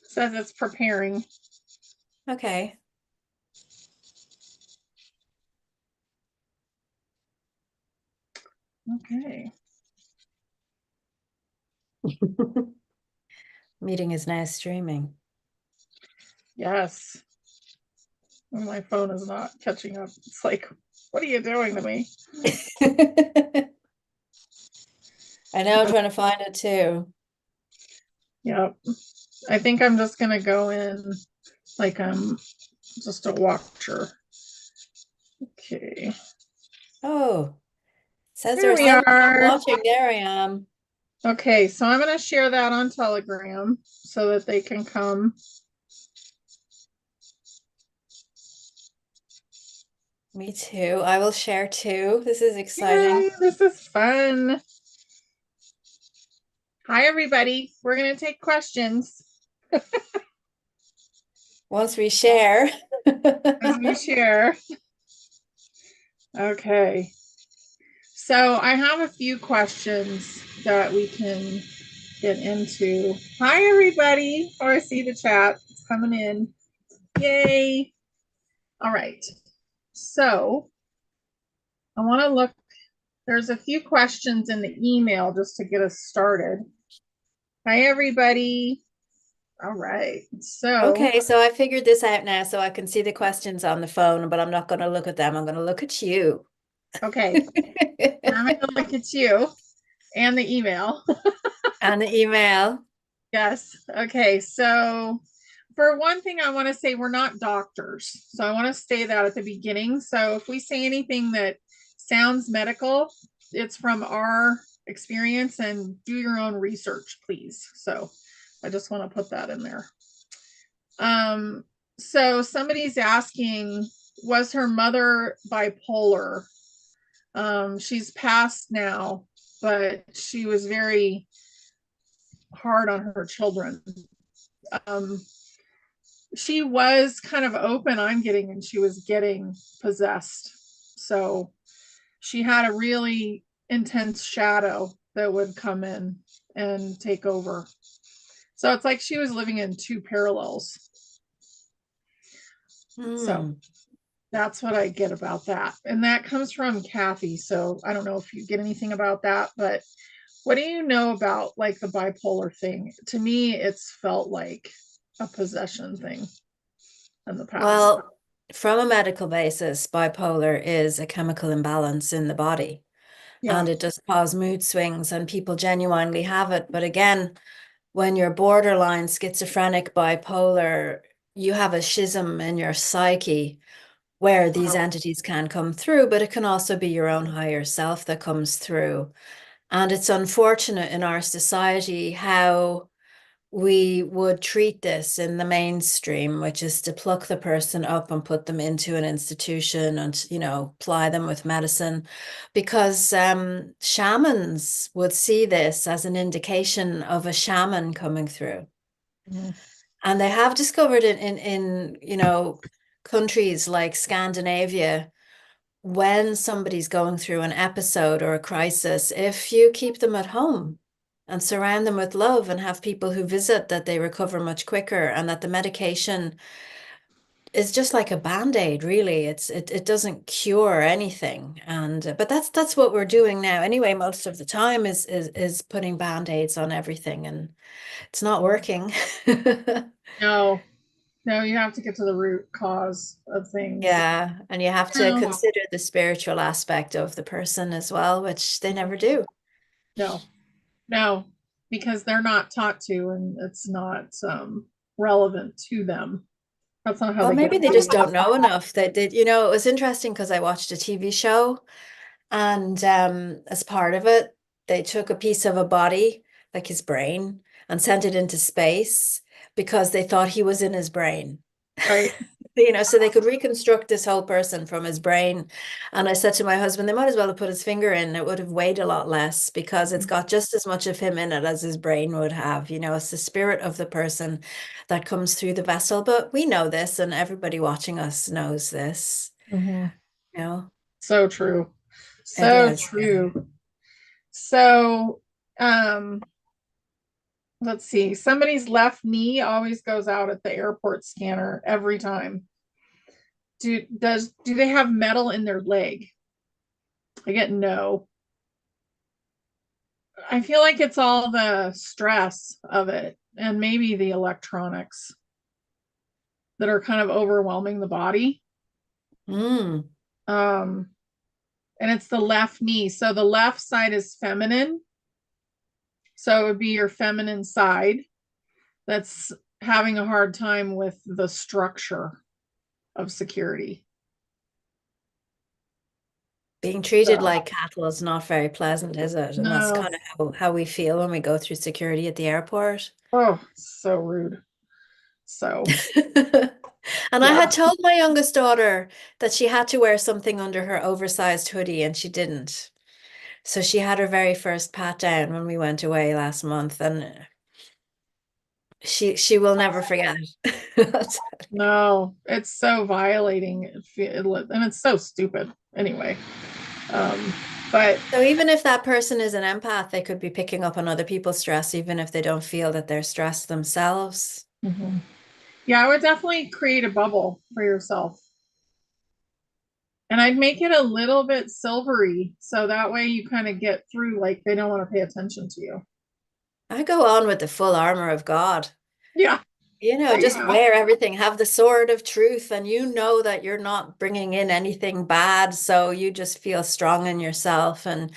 Says it's preparing. Okay. Okay. Meeting is now streaming. Yes. Oh, my phone is not catching up. It's like, what are you doing to me? I know I'm trying to find it too. Yep. I think I'm just gonna go in like I'm just a watcher. Okay. Oh, says Here there are we some people are. watching. There I am. Okay, so I'm gonna share that on Telegram so that they can come. Me too. I will share too. This is exciting. Yay, this is fun. Hi, everybody. We're gonna take questions Once we share. as we share. Okay. So I have a few questions that we can get into. Hi, everybody. Oh, I see the chat. It's coming in. Yay. All right. So I want to look. There's a few questions in the email just to get us started. Hi, everybody. All right. So, Okay, so I figured this out now so I can see the questions on the phone, but I'm not going to look at them. I'm going to look at you. okay. I'm going to look at you and the email. And the email. Yes. Okay. So, for one thing, I want to say we're not doctors. So, I want to say that at the beginning. So, if we say anything that sounds medical, it's from our experience and do your own research, please. So, I just want to put that in there. So somebody's asking, was her mother bipolar? She's passed now, but she was very hard on her children. Um, she was kind of open, I'm getting, and she was getting possessed. So she had a really intense shadow that would come in and take over. So it's like she was living in two parallels. So Hmm. that's what I get about that. And that comes from Kathy. So I don't know if you get anything about that, but what do you know about like the bipolar thing? To me, it's felt like a possession thing in the past. Well, from a medical basis, bipolar is a chemical imbalance in the body, Yeah. and it does cause mood swings, and people genuinely have it. But again, when you're borderline schizophrenic bipolar, you have a schism in your psyche where these entities can come through, but it can also be your own higher self that comes through. And it's unfortunate in our society how we would treat this in the mainstream, which is to pluck the person up and put them into an institution and, ply them with medicine, because shamans would see this as an indication of a shaman coming through. Mhm. And they have discovered in countries like Scandinavia, when somebody's going through an episode or a crisis, if you keep them at home and surround them with love and have people who visit, that they recover much quicker, and that the medication is just like a band-aid, really. It doesn't cure anything. And but that's what we're doing now anyway, most of the time is putting band-aids on everything, and it's not working. No, no, you have to get to the root cause of things. Yeah, and you have to No, consider the spiritual aspect of the person as well, which they never do. no, no, because they're not taught to, and it's not relevant to them. That's not how Or they get maybe they just paid. don't know enough. It was interesting because I watched a TV show, and as part of it, they took a piece of a body, like his brain, and sent it into space because they thought he was in his brain. Right. So they could reconstruct this whole person from his brain. And I said to my husband, they might as well have put his finger in. It would have weighed a lot less because it's got just as much of him in it as his brain would have. It's the spirit of the person that comes through the vessel. But we know this, and everybody watching us knows this. Mhm. You know, So true. it So is. true. So, um, Let's see. Somebody's left knee always goes out at the airport scanner every time. Do they have metal in their leg? I get no. I feel like it's all the stress of it and maybe the electronics that are kind of overwhelming the body. Mm. Um, and it's the left knee. So the left side is feminine. So it would be your feminine side that's having a hard time with the structure of security. Being treated So, like cattle is not very pleasant, is it? And that's no. kind of how we feel when we go through security at the airport. Oh, so rude. So, And I yeah. had told my youngest daughter that she had to wear something under her oversized hoodie, and she didn't. So she had her very first pat down when we went away last month, and she will never forget. No, it's so violating and it's so stupid anyway. Um, but So even if that person is an empath, they could be picking up on other people's stress, even if they don't feel that they're stressed themselves. mhm. Yeah, I would definitely create a bubble for yourself. And I'd make it a little bit silvery so that way you kind of get through like they don't want to pay attention to you. I go on with the full armor of God. Yeah. Oh Just yeah. wear everything, have the sword of truth, and you know that you're not bringing in anything bad. So you just feel strong in yourself and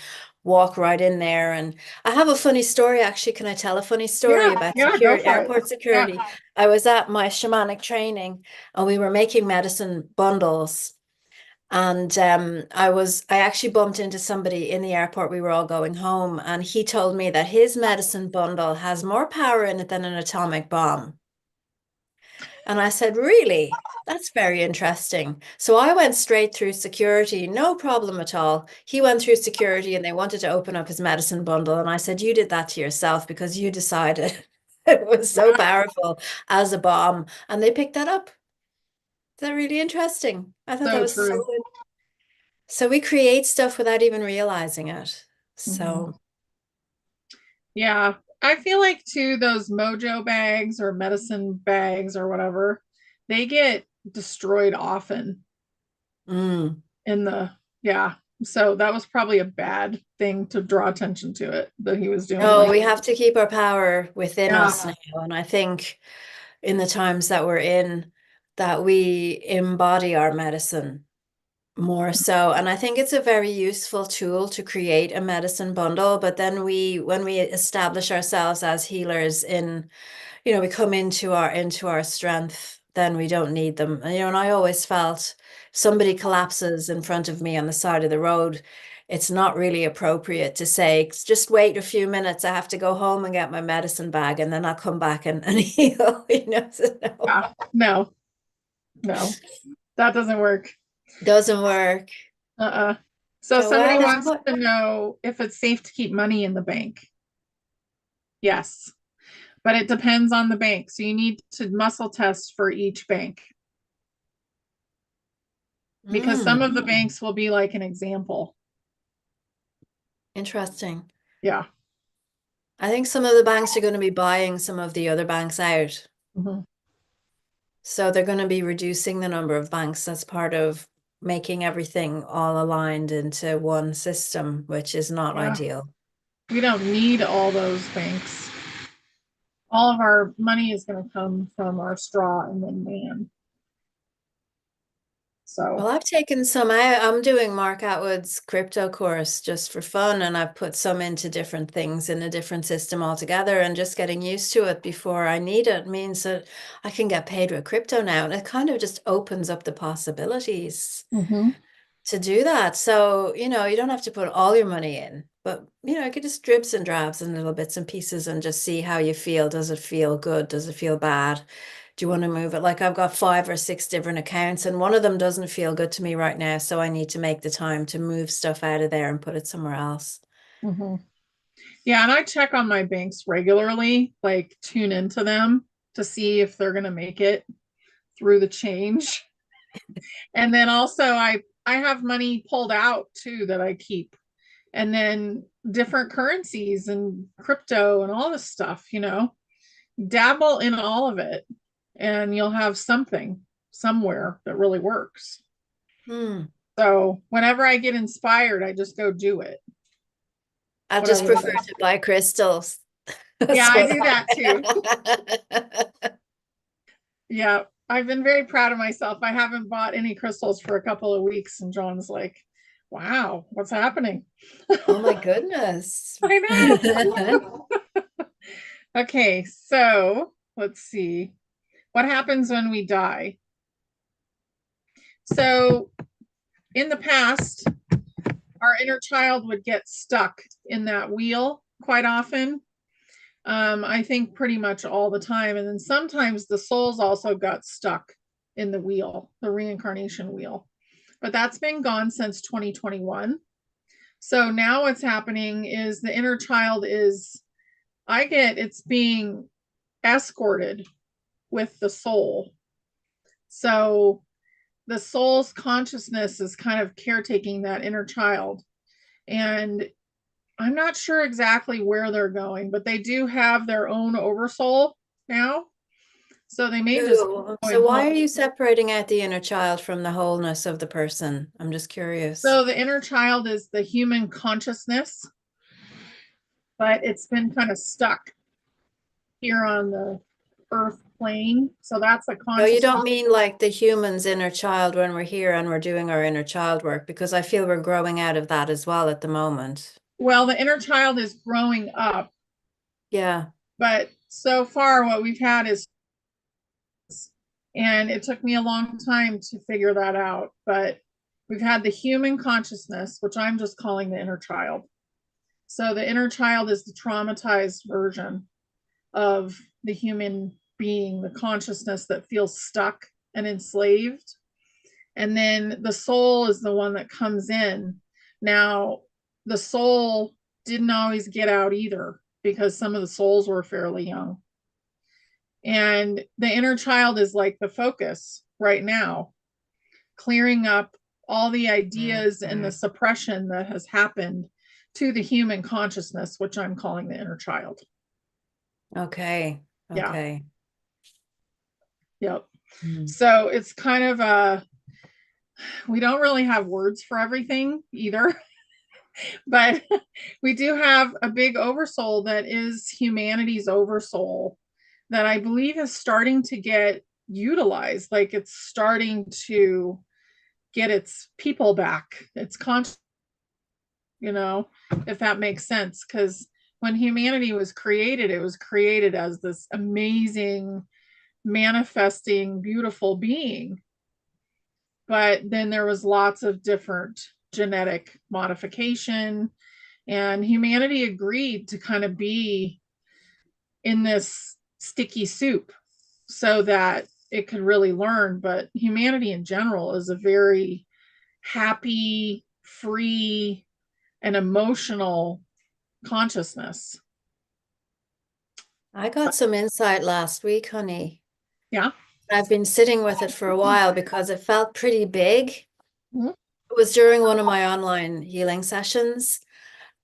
walk right in there. And I have a funny story, actually. Can I tell a funny story Yeah. about Yeah, go security, for it. airport Yeah. security? I was at my shamanic training and we were making medicine bundles. And I actually bumped into somebody in the airport. We were all going home, and he told me that his medicine bundle has more power in it than an atomic bomb. And I said, really? That's very interesting. So I went straight through security, no problem at all. He went through security and they wanted to open up his medicine bundle. And I said, you did that to yourself because you decided it was so Yeah. powerful as a bomb. And they picked that up. Is that really interesting? I thought that So was so true. good. So we create stuff without even realizing it. Mhm. So, Yeah. I feel like too, those mojo bags or medicine bags or whatever, they get destroyed often mm. in the, yeah. So that was probably a bad thing to draw attention to it that he was doing. No, Like, we have to keep our power within us yeah. now. And I think in the times that we're in, that we embody our medicine more so. And I think it's a very useful tool to create a medicine bundle. But then when we establish ourselves as healers in, we come into our strength, then we don't need them. And I always felt somebody collapses in front of me on the side of the road. It's not really appropriate to say, just wait a few minutes. I have to go home and get my medicine bag and then I'll come back and heal, So no, Yeah. No, no, that doesn't work. doesn't work. Uh-uh. So So, somebody well, wants to know if it's safe to keep money in the bank. Yes, but it depends on the bank. So you need to muscle test for each bank because some mm, of the banks will be like an example. interesting. Yeah. I think some of the banks are going to be buying some of the other banks out. Mhm. So they're going to be reducing the number of banks as part of making everything all aligned into one system, which is not Yeah. ideal. We don't need all those banks. All of our money is going to come from our straw and then man. Well, So, I've taken some out. I'm doing Mark Atwood's crypto course just for fun, and I've put some into different things in a different system altogether, and just getting used to it before I need it means that I can get paid with crypto now. And it kind of just opens up the possibilities mhm, to do that. So, you don't have to put all your money in, but you could just dribs and drabs and little bits and pieces and just see how you feel. Does it feel good? Does it feel bad? Do you want to move it? Like I've got 5 or 6 different accounts and one of them doesn't feel good to me right now. So I need to make the time to move stuff out of there and put it somewhere else. mhm. Yeah, and I check on my banks regularly, like tune into them to see if they're going to make it through the change. And then also I have money pulled out too that I keep. And then different currencies and crypto and all this stuff. dabble in all of it and you'll have something somewhere that really works. Hmm. So whenever I get inspired, I just go do it, I just whatever prefer that is. to buy crystals. Yeah, That's I what do that too. I Yeah, I've been very proud of myself. I haven't bought any crystals for a couple of weeks, and John's like, wow, what's happening? Oh my goodness. I know. Okay, so let's see. What happens when we die? So, in the past, our inner child would get stuck in that wheel quite often. I think pretty much all the time. And then sometimes the souls also got stuck in the wheel, the reincarnation wheel. But that's been gone since 2021. So now what's happening is the inner child is, it's being escorted with the soul. So the soul's consciousness is kind of caretaking that inner child. And I'm not sure exactly where they're going, but they do have their own oversoul now. So they may just be Ooh, going so why are home. you separating out the inner child from the wholeness of the person? I'm just curious. So the inner child is the human consciousness, but it's been kind of stuck here on the earth plane. So that's a No, you consciousness. don't mean like the human's inner child when we're here and we're doing our inner child work, because I feel we're growing out of that as well at the moment. Well, the inner child is growing up, Yeah. but so far what we've had is, and it took me a long time to figure that out, but we've had the human consciousness, which I'm just calling the inner child. So the inner child is the traumatized version of the human being, the consciousness that feels stuck and enslaved. And then the soul is the one that comes in. Now, the soul didn't always get out either because some of the souls were fairly young. And the inner child is like the focus right now, clearing up all the ideas and the suppression that has happened to the human consciousness, which I'm calling the inner child. Okay. Yeah. Okay. Yep. Hmm. So it's kind of we don't really have words for everything either, but we do have a big oversoul that is humanity's oversoul that I believe is starting to get utilized. Like it's starting to get its people back, its conscious, if that makes sense. Because when humanity was created, it was created as this amazing, manifesting, beautiful being. But then there was lots of different genetic modification, and humanity agreed to kind of be in this sticky soup so that it could really learn. But humanity in general is a very happy, free, and emotional consciousness. I got some insight last week, honey. Yeah. I've been sitting with it for a while because it felt pretty big. Mhm. It was during one of my online healing sessions,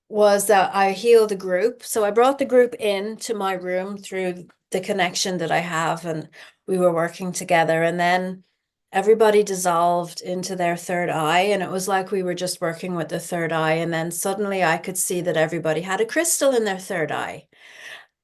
was that I healed a group. So I brought the group in to my room through the connection that I have, and we were working together. And then everybody dissolved into their third eye, and it was like we were just working with the third eye. And then suddenly I could see that everybody had a crystal in their third eye.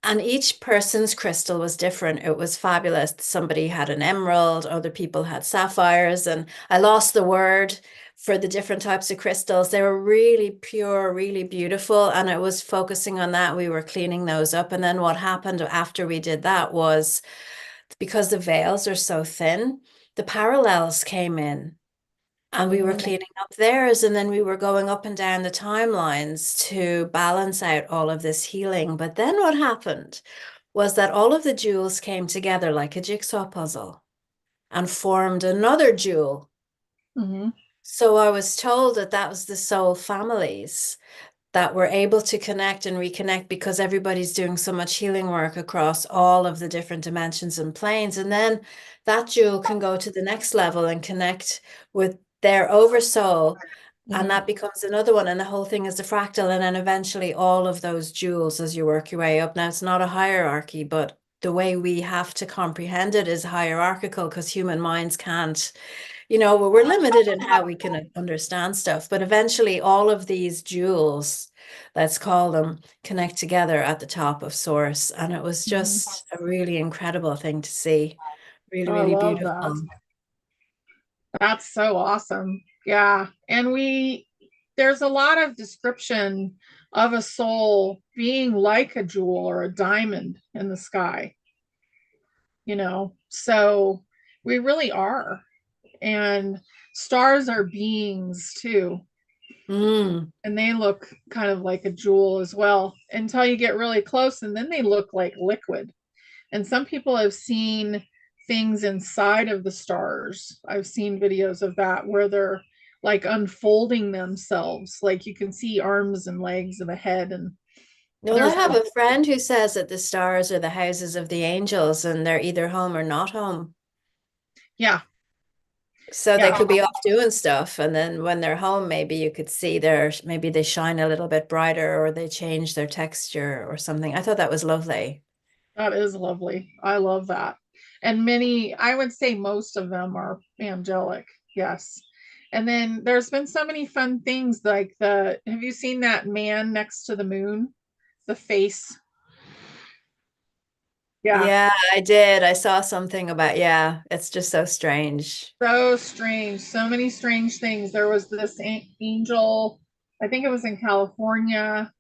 And each person's crystal was different. It was fabulous. Somebody had an emerald, other people had sapphires, and I lost the word for the different types of crystals. They were really pure, really beautiful, and it was focusing on that. We were cleaning those up. And then what happened after we did that was, because the veils are so thin, the parallels came in. And we were cleaning up theirs, and then we were going up and down the timelines to balance out all of this healing. But then what happened was that all of the jewels came together like a jigsaw puzzle and formed another jewel. Mm-hmm. So I was told that that was the soul families that were able to connect and reconnect because everybody's doing so much healing work across all of the different dimensions and planes. And then that jewel can go to the next level and connect with their oversoul. And Mm-hmm. that becomes another one. And the whole thing is a fractal. And then eventually all of those jewels as you work your way up. Now, it's not a hierarchy, but the way we have to comprehend it is hierarchical because human minds can't, you know, we're limited in how we can understand stuff. But eventually, all of these jewels, let's call them, connect together at the top of source. And it was Mhm. just a really incredible thing to see. Really, Oh, I really love that. beautiful. That's so awesome. Yeah. And there's a lot of description of a soul being like a jewel or a diamond in the sky, you know? So we really are. And stars are beings too. Mm. And they look kind of like a jewel as well until you get really close. And then they look like liquid. And some people have seen things inside of the stars. I've seen videos of that where they're like unfolding themselves. Like you can see arms and legs and a head. And Well, I there's, have a friend who says that the stars are the houses of the angels and they're either home or not home. yeah, So they yeah, could be off doing stuff. And then when they're home, maybe you could see maybe they shine a little bit brighter or they change their texture or something. I thought that was lovely. that is lovely. I love that. And many, I would say most of them are angelic. Yes. And then there's been so many fun things like have you seen that man next to the moon? The face. Yeah. Yeah, I did. I saw something about, yeah, it's just so strange. So strange. So many strange things. There was this angel, I think it was in California,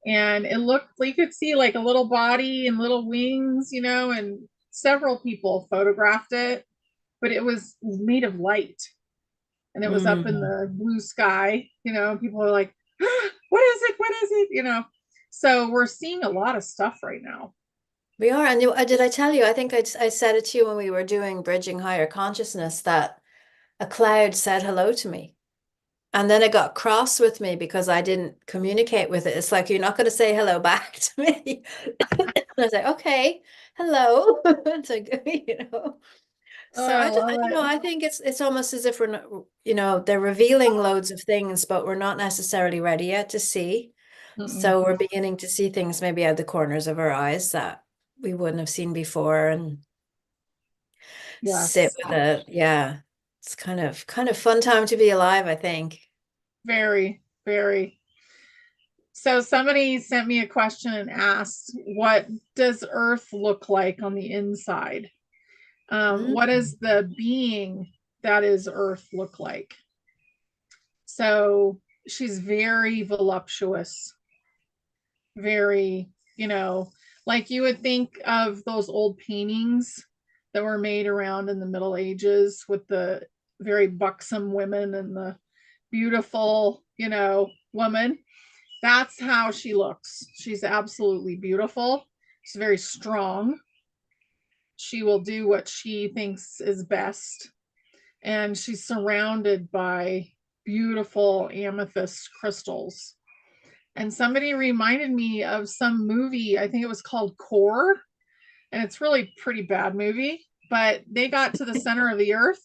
and it looked, you could see like a little body and little wings, you know, and several people photographed it, but it was made of light and it was up in Mm. the blue sky, you know, and people are like, ah, what is it? What is it? You know, so we're seeing a lot of stuff right now. We are. And did I tell you? I think I said it to you when we were doing Bridging Higher Consciousness that a cloud said hello to me. And then it got cross with me because I didn't communicate with it. It's like, you're not going to say hello back to me. And I was like, okay, hello. It's like, Oh, So I love I don't know. it. I think it's almost as if we're not, they're revealing loads of things, but we're not necessarily ready yet to see. Mm-mm. So we're beginning to see things maybe out the corners of our eyes that we wouldn't have seen before and sit Yes, with it. Yeah. It's kind of fun time to be alive, I think. very, very. So somebody sent me a question and asked, what does Earth look like on the inside? What Mm. does the being that is Earth look like? So she's very voluptuous, very, you know, like you would think of those old paintings that were made around in the Middle Ages with the very buxom women and the beautiful, you know, woman. That's how she looks. She's absolutely beautiful. She's very strong. She will do what she thinks is best. And she's surrounded by beautiful amethyst crystals. And somebody reminded me of some movie, I think it was called Core, and it's really pretty bad movie, but they got to the center of the earth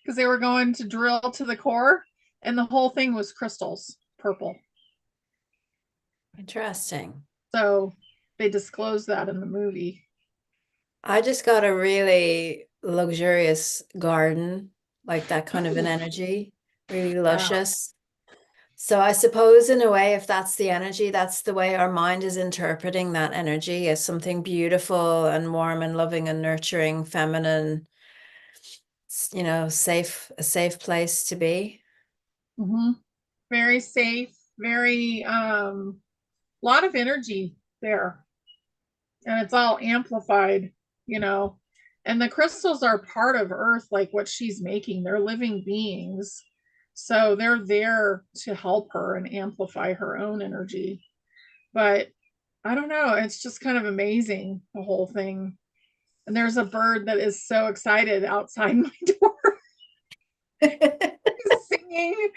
because they were going to drill to the core and the whole thing was crystals, purple. Interesting. So they disclosed that in the movie. I just got a really luxurious garden, like that kind of an energy, really Yeah. luscious. So I suppose in a way, if that's the energy, that's the way our mind is interpreting that energy as something beautiful and warm and loving and nurturing, feminine, a safe place to be. Mm-hmm. Very safe, very lot of energy there. And it's all amplified, you know. And the crystals are part of Earth, like what she's making. They're living beings. So they're there to help her and amplify her own energy. But I don't know, it's just kind of amazing, the whole thing. And there's a bird that is so excited outside my door. He's singing.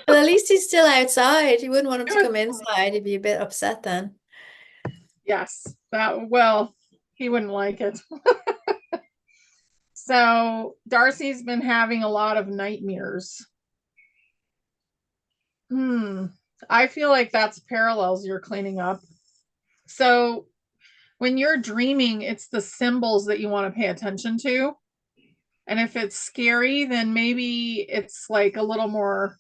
Well, at least he's still outside. You wouldn't want him to come inside. He'd be a bit upset then. Yes, that, well, he wouldn't like it. So Darcy's been having a lot of nightmares. I feel like that's parallels you're cleaning up. So when you're dreaming, it's the symbols that you want to pay attention to. And if it's scary, then maybe it's like a little more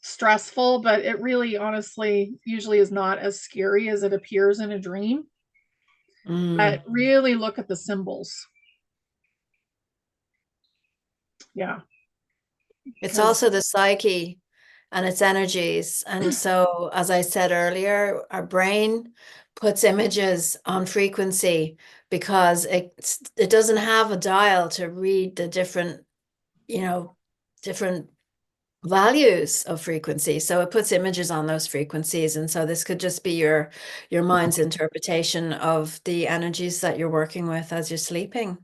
stressful, but it really honestly usually is not as scary as it appears in a dream. But really look at the symbols. Yeah. It's Because also the psyche and its energies. And so, as I said earlier, our brain puts images on frequency because it doesn't have a dial to read the different, different values of frequency. So it puts images on those frequencies. And so this could just be your mind's interpretation of the energies that you're working with as you're sleeping.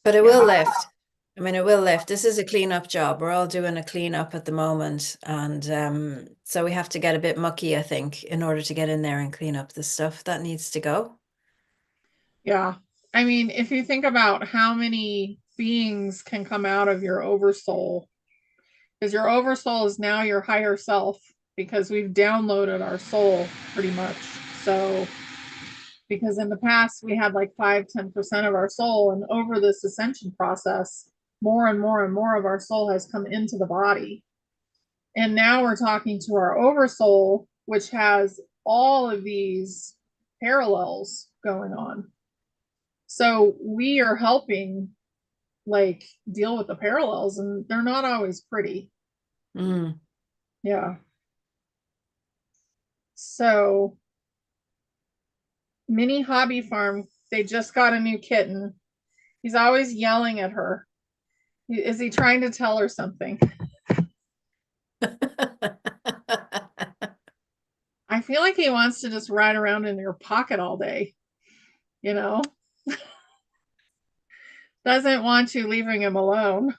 But it will yeah. lift. I mean, it will lift. This is a cleanup job. We're all doing a cleanup at the moment. And so we have to get a bit mucky, I think, in order to get in there and clean up the stuff that needs to go. Yeah. I mean, if you think about how many beings can come out of your oversoul, because your oversoul is now your higher self, because we've downloaded our soul pretty much. So, because in the past we had like 5-10% of our soul, and over this ascension process, more and more and more of our soul has come into the body. And now we're talking to our oversoul, which has all of these parallels going on. So we are helping like deal with the parallels, and they're not always pretty. Mm. Yeah. So Mini Hobby Farm, they just got a new kitten. He's always yelling at her. Is he trying to tell her something? I feel like he wants to just ride around in your pocket all day, you know? Doesn't want you leaving him alone.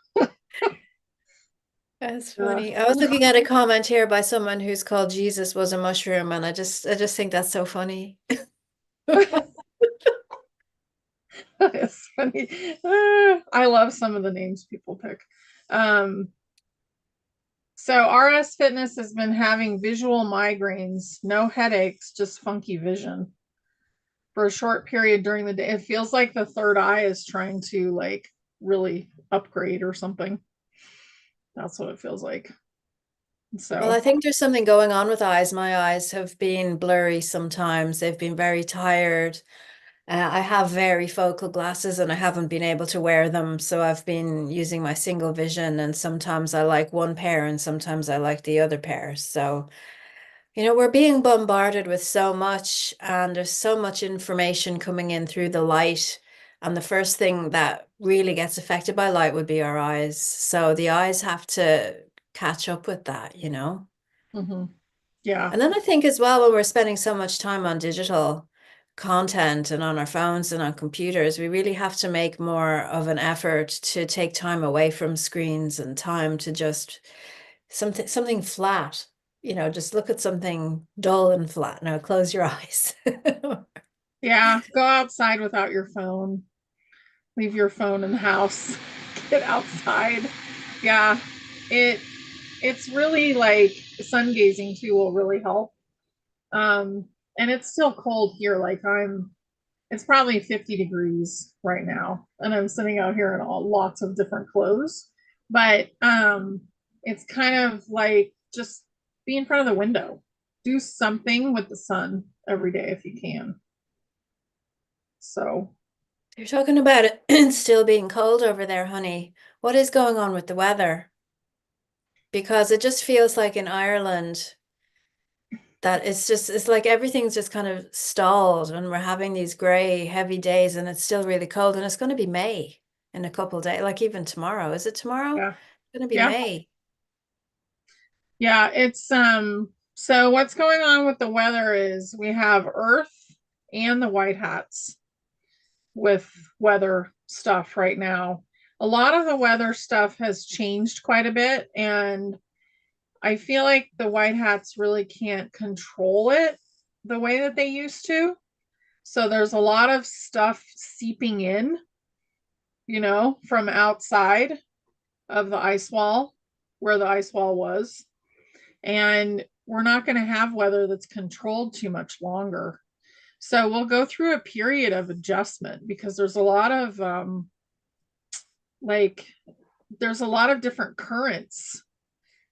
That's Uh, funny. I was looking at a comment here by someone who's called Jesus was a mushroom, and I just think that's so funny. it's funny. I love some of the names people pick. Um, so RS Fitness has been having visual migraines, no headaches, just funky vision for a short period during the day. It feels like the third eye is trying to like really upgrade or something. That's what it feels like. Well, I So, think there's something going on with eyes. My eyes have been blurry sometimes. They've been very tired. I have very focal glasses and I haven't been able to wear them. So I've been using my single vision, and sometimes I like one pair and sometimes I like the other pair. So, we're being bombarded with so much, and there's so much information coming in through the light. And the first thing that really gets affected by light would be our eyes. So the eyes have to catch up with that. mhm. Yeah, And then I think as well, when we're spending so much time on digital content and on our phones and on computers, we really have to make more of an effort to take time away from screens and time to just something flat. Just look at something dull and flat. Now close your eyes. yeah. Go outside without your phone. Leave your phone in the house. Get outside. Yeah, it it's really like sun gazing too will really help. Um, and it's still cold here. Like it's probably 50 degrees right now, and I'm sitting out here in lots of different clothes. But it's kind of like just be in front of the window. Do something with the sun every day if you can. So You're talking about it still being cold over there, honey. What is going on with the weather? Because it just feels like in Ireland, that it's like everything's just kind of stalled, and we're having these gray, heavy days, and it's still really cold, and it's going to be May in a couple of days, like even tomorrow. Is it tomorrow? yeah, It's going to be yeah, May. yeah. It's so what's going on with the weather is we have Earth and the white hats with weather stuff right now. A lot of the weather stuff has changed quite a bit, and I feel like the white hats really can't control it the way that they used to. So there's a lot of stuff seeping in, from outside of the ice wall where the ice wall was. And we're not going to have weather that's controlled too much longer. So we'll go through a period of adjustment because there's a lot of like there's a lot of different currents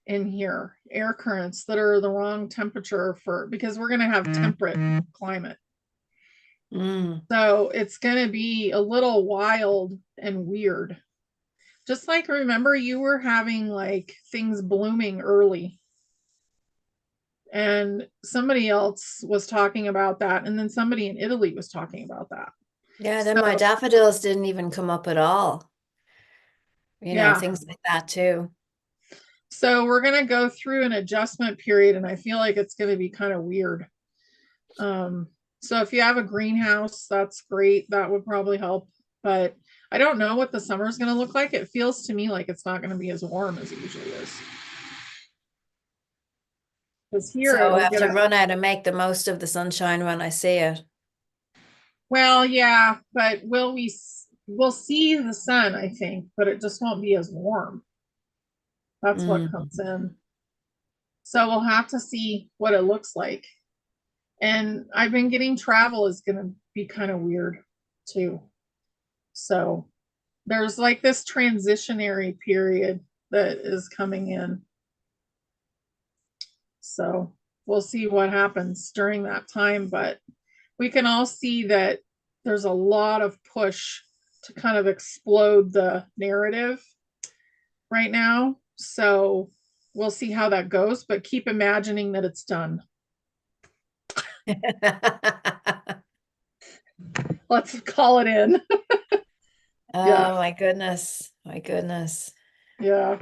in here, air currents that are the wrong temperature for, because we're going to have temperate climate. So it's going to be a little wild and weird. Just like, remember, you were having like things blooming early, and somebody else was talking about that, and then somebody in Italy was talking about that. Yeah, then my So daffodils didn't even come up at all. You know, yeah, things like that too. so we're going to go through an adjustment period, and I feel like it's going to be kind of weird. So if you have a greenhouse, that's great. That would probably help. But I don't know what the summer is going to look like. It feels to me like it's not going to be as warm as it usually is. Because here So I it'll have get to run out and make the most of the sunshine when I see it. well, yeah, but we'll see the sun, I think, but it just won't be as warm. That's what Mm. comes in. So we'll have to see what it looks like. And I've been getting travel is going to be kind of weird too. So there's like this transitionary period that is coming in. So we'll see what happens during that time. But we can all see that there's a lot of push to kind of explode the narrative right now. So we'll see how that goes, but keep imagining that it's done. Let's call it in. Yeah. Oh my goodness. My goodness. Yeah.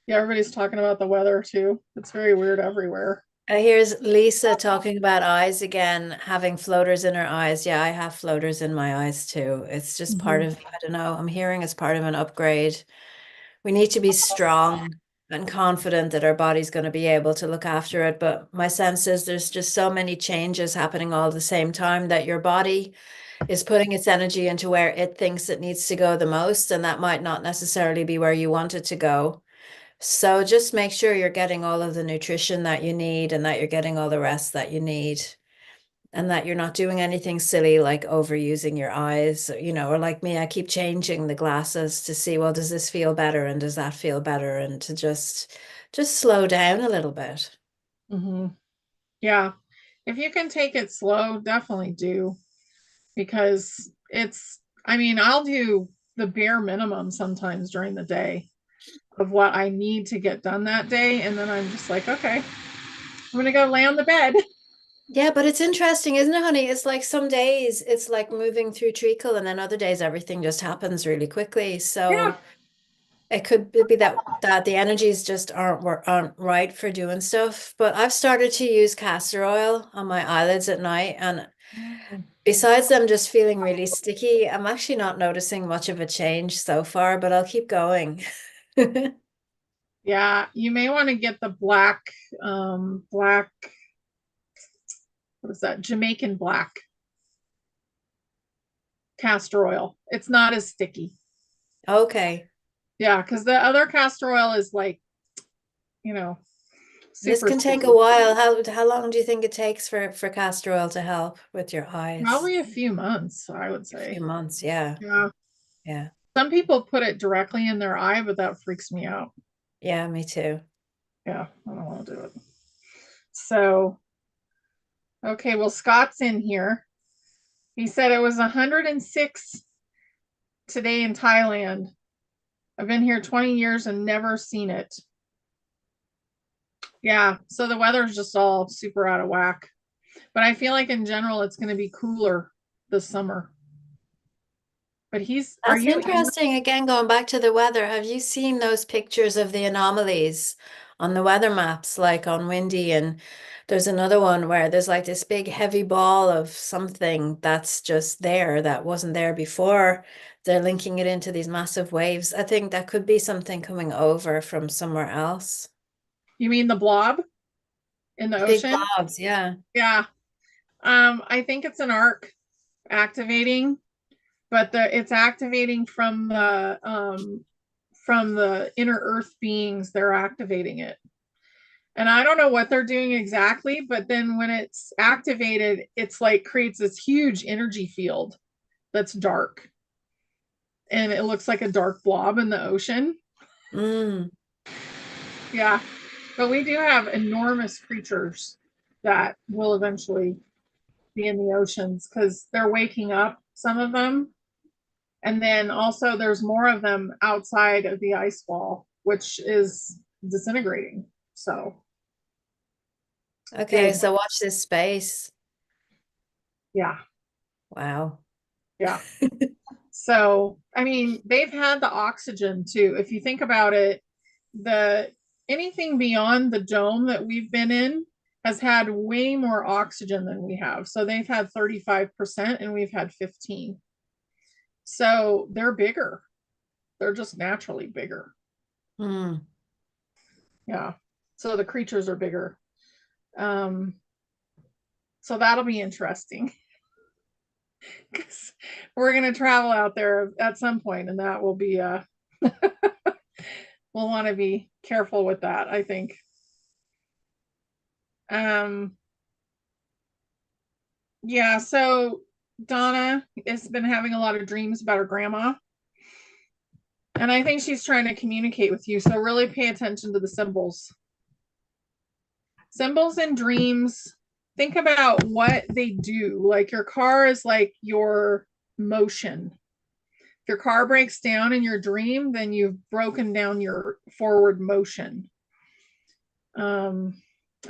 Yeah. Everybody's talking about the weather too. It's very weird everywhere. Here's Lisa talking about eyes again, having floaters in her eyes. Yeah, I have floaters in my eyes too. It's just part Mhm. of, I don't know, I'm hearing it's part of an upgrade. We need to be strong and confident that our body's going to be able to look after it. But my sense is there's just so many changes happening all at the same time that your body is putting its energy into where it thinks it needs to go the most. And that might not necessarily be where you want it to go. So just make sure you're getting all of the nutrition that you need and that you're getting all the rest that you need and that you're not doing anything silly like overusing your eyes, you know, or like me, I keep changing the glasses to see, well, does this feel better and does that feel better? And to just slow down a little bit. Mhm. Yeah. If you can take it slow, definitely do, because I mean, I'll do the bare minimum sometimes during the day of what I need to get done that day. And then I'm just like, okay, I'm going to go lay on the bed. Yeah, but it's interesting, isn't it, honey? It's like some days it's like moving through treacle, and then other days everything just happens really quickly. Yeah. So it could be that the energies just aren't right for doing stuff. But I've started to use castor oil on my eyelids at night, and besides them just feeling really sticky, I'm actually not noticing much of a change so far, but I'll keep going. Yeah. You may want to get the black, what is that? Jamaican black castor oil. It's not as sticky. Okay. Yeah. Because the other castor oil is like, you know, This super can take sticky. a while. How long do you think it takes for castor oil to help with your eyes? Probably a few months, I would A few say. months, yeah. Yeah. Yeah. Some people put it directly in their eye, but that freaks me out. Yeah, me too. Yeah, I don't want to do it. So, okay, well, Scott's in here. He said it was 106 today in Thailand. I've been here 20 years and never seen it. Yeah, so the weather's just all super out of whack. But I feel like in general it's going to be cooler this summer. But are That's you in? interesting. Again, going back to the weather, have you seen those pictures of the anomalies on the weather maps, like on Windy? And there's another one where there's like this big heavy ball of something that's just there that wasn't there before. They're linking it into these massive waves. I think that could be something coming over from somewhere else. You mean the blob in the Big ocean? blobs, yeah. Yeah. I think it's an arc activating, but it's activating from the inner earth beings. They're activating it, And I don't know what they're doing exactly, but then when it's activated, it's like creates this huge energy field that's dark. And it looks like a dark blob in the ocean. Mm. Yeah. But we do have enormous creatures that will eventually be in the oceans because they're waking up, some of them. And then also there's more of them outside of the ice wall, which is disintegrating. So Okay, big. so watch this space. Yeah. Wow. Yeah. So, I mean, they've had the oxygen too. If you think about it, the anything beyond the dome that we've been in has had way more oxygen than we have. So they've had 35% and we've had 15. So they're bigger. They're just naturally bigger. Mm. Yeah. So the creatures are bigger. Um, so that'll be interesting because we're going to travel out there at some point, and that will be we'll want to be careful with that, I think. Um, yeah, so Donna has been having a lot of dreams about her grandma, and I think she's trying to communicate with you. So really pay attention to the symbols. Symbols in dreams, think about what they do. Like your car is like your motion. If your car breaks down in your dream, then you've broken down your forward motion. Um,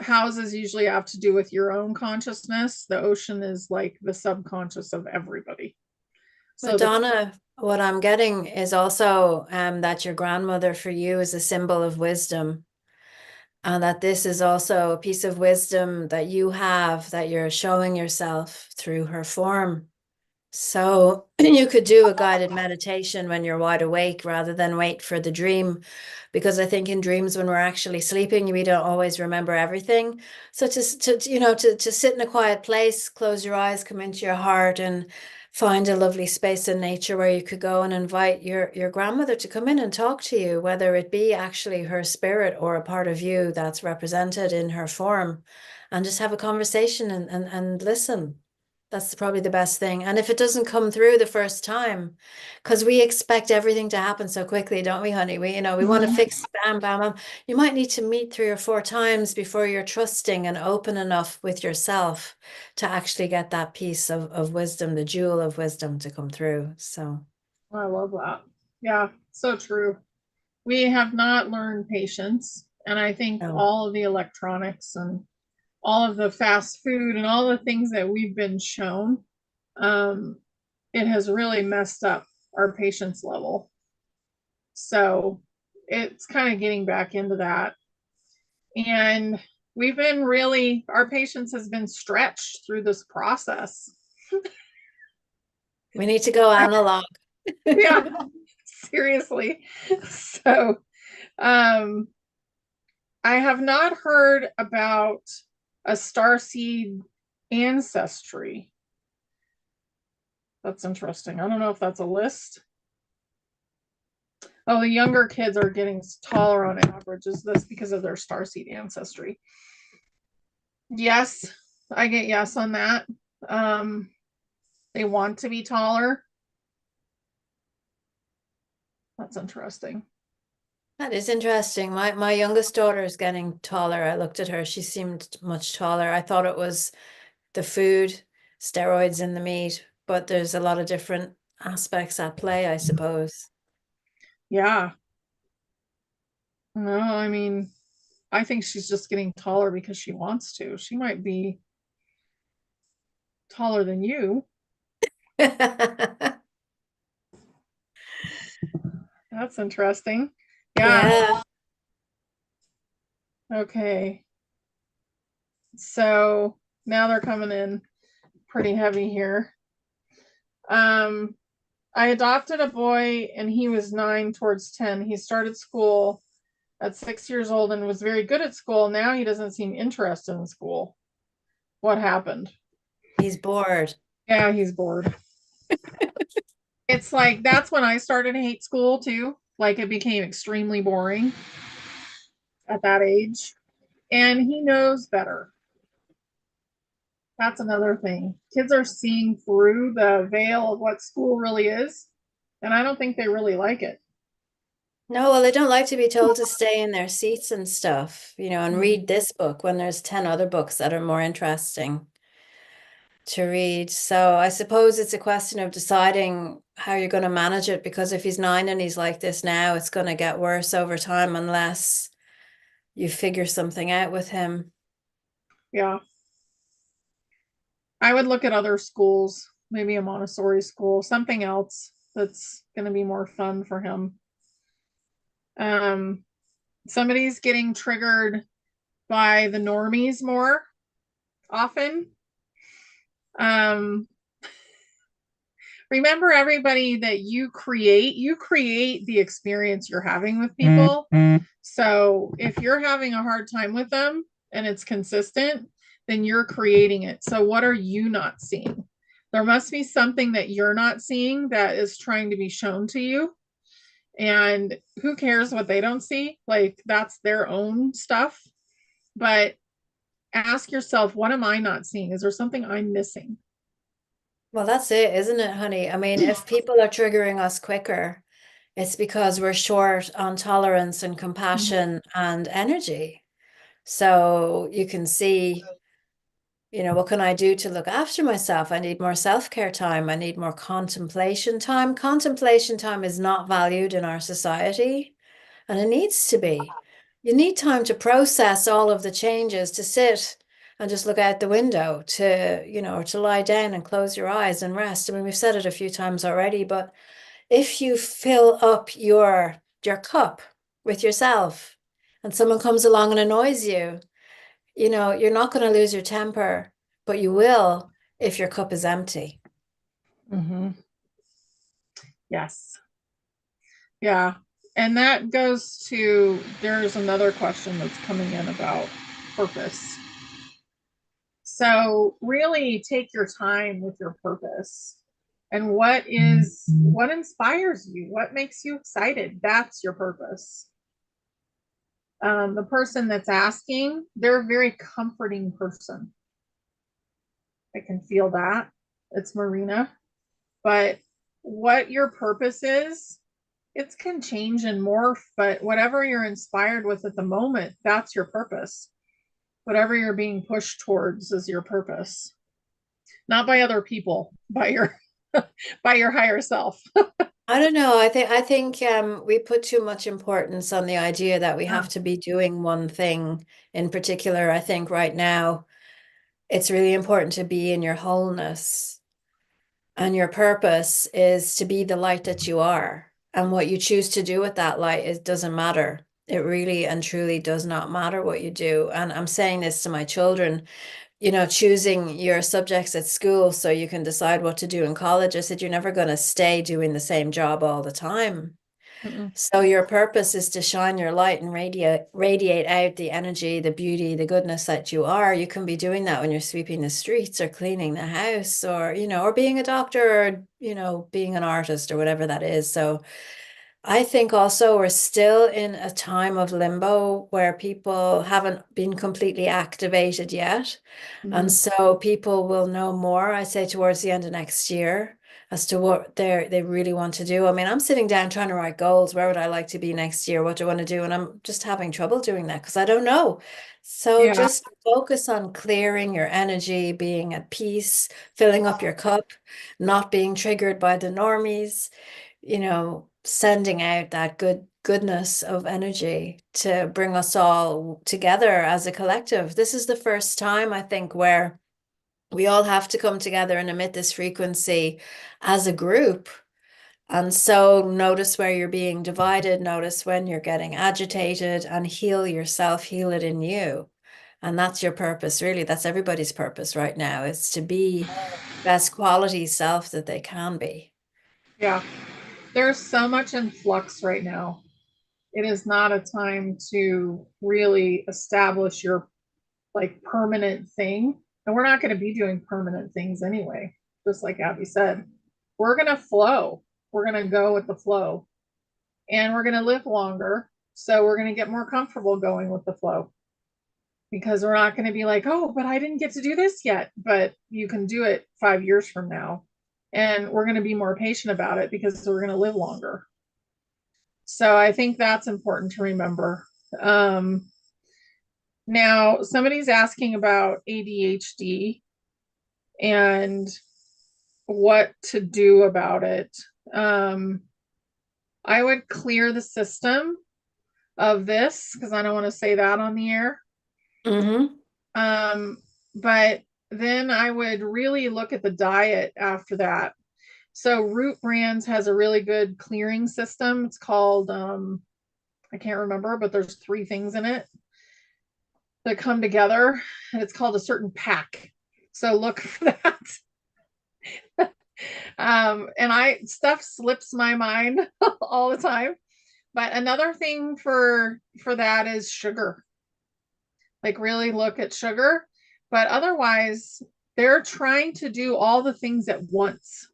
houses usually have to do with your own consciousness. The ocean is like the subconscious of everybody. But So the Donna, what I'm getting is also that your grandmother for you is a symbol of wisdom, and that this is also a piece of wisdom that you have that you're showing yourself through her form. So you could do a guided meditation when you're wide awake rather than wait for the dream. Because I think in dreams when we're actually sleeping, we don't always remember everything. So to sit in a quiet place, close your eyes, come into your heart and find a lovely space in nature where you could go and invite your grandmother to come in and talk to you, whether it be actually her spirit or a part of you that's represented in her form, and just have a conversation and listen. That's probably the best thing. And if it doesn't come through the first time, because we expect everything to happen so quickly, don't we, honey? We want to fix bam, bam, bam. You might need to meet 3 or 4 times before you're trusting and open enough with yourself to actually get that piece of wisdom, the jewel of wisdom to come through. So, I love that. Yeah, so true. We have not learned patience. And I think no. all of the electronics and all of the fast food and all the things that we've been shown, um, it has really messed up our patience level. So it's kind of getting back into that. And we've been really, our patience has been stretched through this process. We need to go analog. Yeah, seriously. So, um, I have not heard about a starseed ancestry. That's interesting. I don't know if that's a list. Oh, the younger kids are getting taller on average. Is this because of their starseed ancestry? Yes, I get yes on that. Um, they want to be taller. That's interesting. That is interesting. My youngest daughter is getting taller. I looked at her. She seemed much taller. I thought it was the food, steroids in the meat, but there's a lot of different aspects at play, I suppose. Yeah. No, I mean, I think she's just getting taller because she wants to. She might be taller than you. That's interesting. Yeah. Yeah. Okay. So now they're coming in pretty heavy here. Um, I adopted a boy and he was 9 towards 10. He started school at 6 years old and was very good at school. Now he doesn't seem interested in school. What happened? He's bored. Yeah, he's bored. It's like that's when I started to hate school too. Like it became extremely boring at that age. and he knows better. That's another thing. Kids are seeing through the veil of what school really is, and I don't think they really like it. No, well, they don't like to be told to stay in their seats and stuff, and read this book when there's 10 other books that are more interesting to read. So I suppose it's a question of deciding how you're going to manage it, because if he's 9 and he's like this now, it's going to get worse over time unless you figure something out with him. Yeah, I would look at other schools, maybe a Montessori school, something else that's going to be more fun for him. Um, Somebody's getting triggered by the normies more often. Um, Remember, everybody, that you create the experience you're having with people. So if you're having a hard time with them and it's consistent, then you're creating it. So what are you not seeing? There must be something that you're not seeing that is trying to be shown to you. And who cares what they don't see? Like, that's their own stuff. But ask yourself, what am I not seeing? Is there something I'm missing? Well, that's it, isn't it, honey? I mean, if people are triggering us quicker, it's because we're short on tolerance and compassion and energy. So you can see, what can I do to look after myself? I need more self-care time. I need more contemplation time. Contemplation time is not valued in our society, and it needs to be. You need time to process all of the changes, to sit and just look out the window, or to lie down and close your eyes and rest. I mean, we've said it a few times already, but if you fill up your cup with yourself and someone comes along and annoys you, you're not going to lose your temper, but you will if your cup is empty. Mm-hmm. Yes. Yeah. And that goes to, there's another question that's coming in about purpose. So really take your time with your purpose. And what inspires you? What makes you excited? That's your purpose. The person that's asking, they're a very comforting person. I can feel that. It's Marina. But what your purpose is, it can change and morph, but whatever you're inspired with at the moment, that's your purpose. Whatever you're being pushed towards is your purpose. Not by other people, by your by your higher self. I don't know. I think we put too much importance on the idea that we have to be doing one thing in particular. I think right now it's really important to be in your wholeness, and your purpose is to be the light that you are. And what you choose to do with that light, it doesn't matter. It really and truly does not matter what you do. And I'm saying this to my children, choosing your subjects at school so you can decide what to do in college. I said, you're never going to stay doing the same job all the time. Mm-mm. So your purpose is to shine your light and radiate out the energy, the beauty, the goodness that you are. You can be doing that when you're sweeping the streets or cleaning the house, or being a doctor, or, being an artist or whatever that is. So I think also we're still in a time of limbo where people haven't been completely activated yet. And Mm-hmm. so people will know more, I say, towards the end of next year as to what they really want to do. I mean, I'm sitting down trying to write goals. Where would I like to be next year? What do I want to do? And I'm just having trouble doing that because I don't know. So Yeah. just focus on clearing your energy, being at peace, filling up your cup, not being triggered by the normies, sending out that goodness of energy to bring us all together as a collective. This is the first time, I think, where we all have to come together and emit this frequency as a group. And so notice where you're being divided, notice when you're getting agitated, and heal yourself, heal it in you. And that's your purpose, really. That's everybody's purpose right now, is to be best quality self that they can be. Yeah. There's so much in flux right now. It is not a time to really establish your like permanent thing. And we're not going to be doing permanent things anyway. Just like Abby said, we're going to flow. We're going to go with the flow, and we're going to live longer. So we're going to get more comfortable going with the flow. because we're not going to be like, oh, but I didn't get to do this yet. But you can do it 5 years from now. And we're going to be more patient about it because we're going to live longer. So I think that's important to remember. Um, Now, somebody's asking about ADHD and what to do about it. Um, I would clear the system of this because I don't want to say that on the air. Mm-hmm. But then I would really look at the diet after that. So Root Brands has a really good clearing system. It's called I can't remember, but there's three things in it that come together, and it's called a certain pack. So look for that. And I stuff slips my mind all the time. But another thing for that is sugar. Like really look at sugar. But otherwise, they're trying to do all the things at once.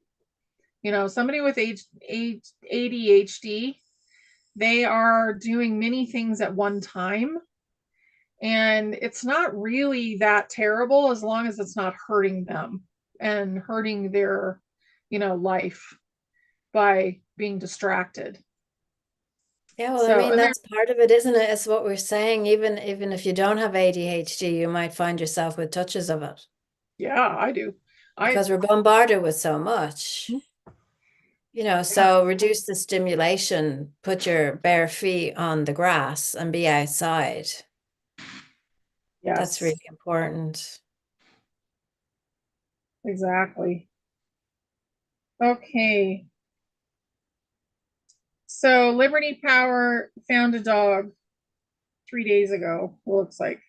Somebody with ADHD, they are doing many things at one time. And it's not really that terrible as long as it's not hurting them and hurting their, life by being distracted. Yeah, well, I So, mean, and there, that's part of it, isn't it? It's what we're saying. Even if you don't have ADHD, you might find yourself with touches of it yeah, I do. I, because we're bombarded with so much. yeah, So reduce the stimulation, put your bare feet on the grass and be outside. That's yes, really important. exactly. Okay. So, Liberty Power found a dog 3 days ago, it looks like,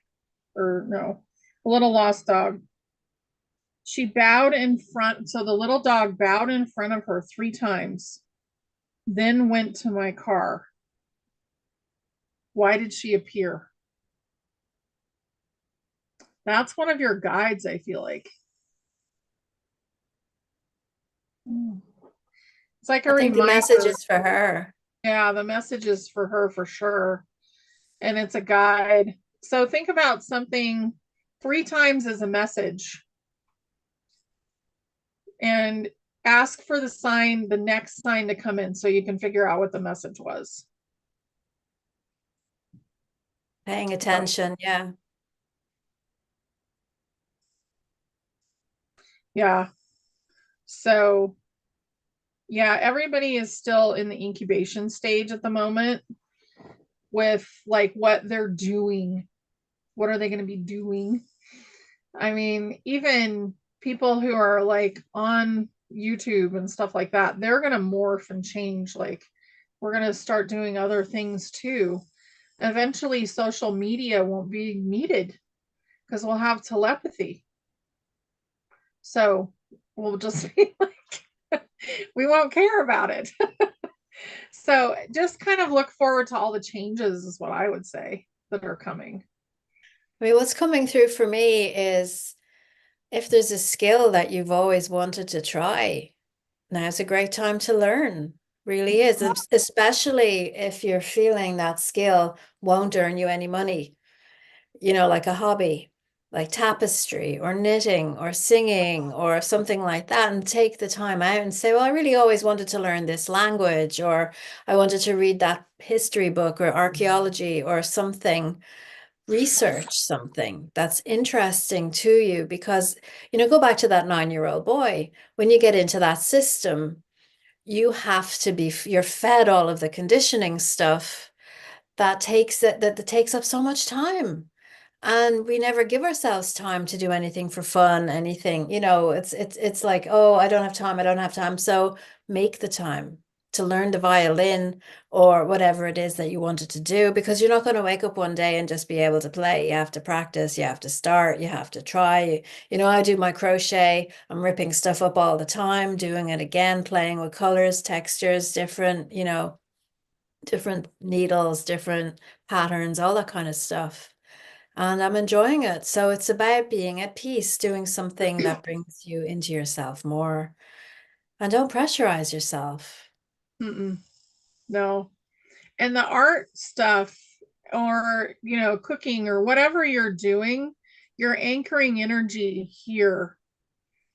or no, a little lost dog. She bowed in front, so the little dog bowed in front of her 3 times, then went to my car. Why did she appear? That's one of your guides, I feel like. It's like a I think the message reminder. is for her. Yeah, the message is for her for sure. And it's a guide. So think about something 3 times as a message and ask for the next sign to come in so you can figure out what the message was. Paying So, attention. Yeah. yeah. So, yeah, everybody is still in the incubation stage at the moment with like what they're doing. What are they going to be doing? I mean, even people who are like on YouTube and stuff like that, they're going to morph and change. Like, we're going to start doing other things too. Eventually, social media won't be needed because we'll have telepathy. So we'll just be like, we won't care about it. So just kind of look forward to all the changes, is what I would say that are coming. I mean, what's coming through for me is if there's a skill that you've always wanted to try, now's a great time to learn. Really is, especially if you're feeling that skill won't earn you any money, like a hobby, like tapestry or knitting or singing or something like that, and take the time out and say, well, I really always wanted to learn this language, or I wanted to read that history book or archaeology or something. Research something that's interesting to you because, go back to that 9-year-old boy. When you get into that system, you have to you're fed all of the conditioning stuff that takes up so much time. And we never give ourselves time to do anything for fun, anything, it's like, oh, I don't have time, I don't have time. So make the time to learn the violin or whatever it is that you wanted to do, because you're not going to wake up one day and just be able to play. You have to practice, you have to start, you have to try. I do my crochet, I'm ripping stuff up all the time, doing it again, playing with colors, textures, different needles, different patterns, all that kind of stuff. And I'm enjoying it. So it's about being at peace, doing something that brings you into yourself more. And don't pressurize yourself. Mm-mm, no. And the art stuff, or, cooking or whatever you're doing, you're anchoring energy here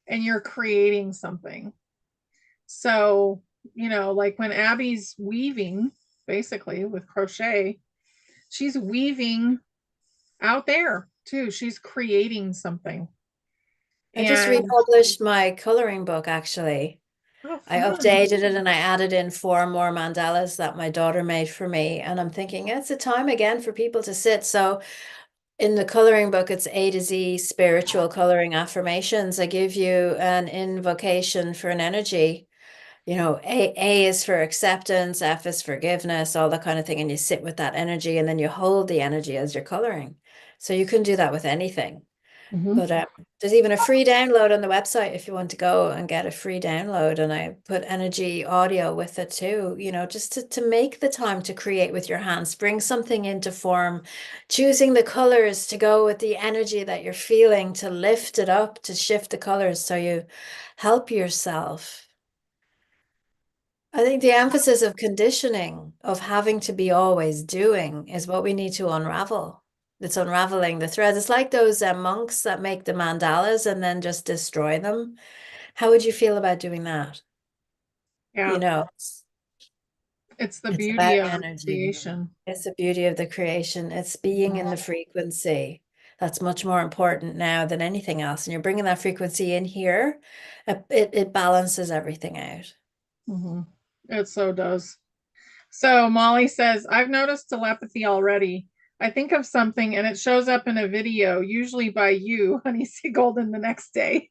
and you're creating something. So, like when Abby's weaving, basically with crochet, she's weaving out there too. She's creating something. I just And republished my coloring book, actually. oh, I fun. updated it and I added in 4 more mandalas that my daughter made for me. And I'm thinking it's a time again for people to sit. So in the coloring book, it's A to Z spiritual coloring affirmations. I give you an invocation for an energy. A is for acceptance, F is forgiveness, all that kind of thing. And you sit with that energy and then you hold the energy as you're coloring. So you can do that with anything. Mhm. But there's even a free download on the website if you want to go and get a free download. And I put energy audio with it too, just to make the time to create with your hands, bring something into form, choosing the colors to go with the energy that you're feeling, to lift it up, to shift the colors so you help yourself. I think the emphasis of conditioning, of having to be always doing, is what we need to unravel. It's unraveling the threads. It's like those monks that make the mandalas and then just destroy them. How would you feel about doing that? You Yeah, know, it's the it's about beauty of energy. creation. It's the beauty of the creation. It's being in the frequency. That's much more important now than anything else. And you're bringing that frequency in here. It balances everything out. Mhm. It so does. So Molly says, I've noticed telepathy already. I think of something and it shows up in a video, usually by you, Honey, the next day.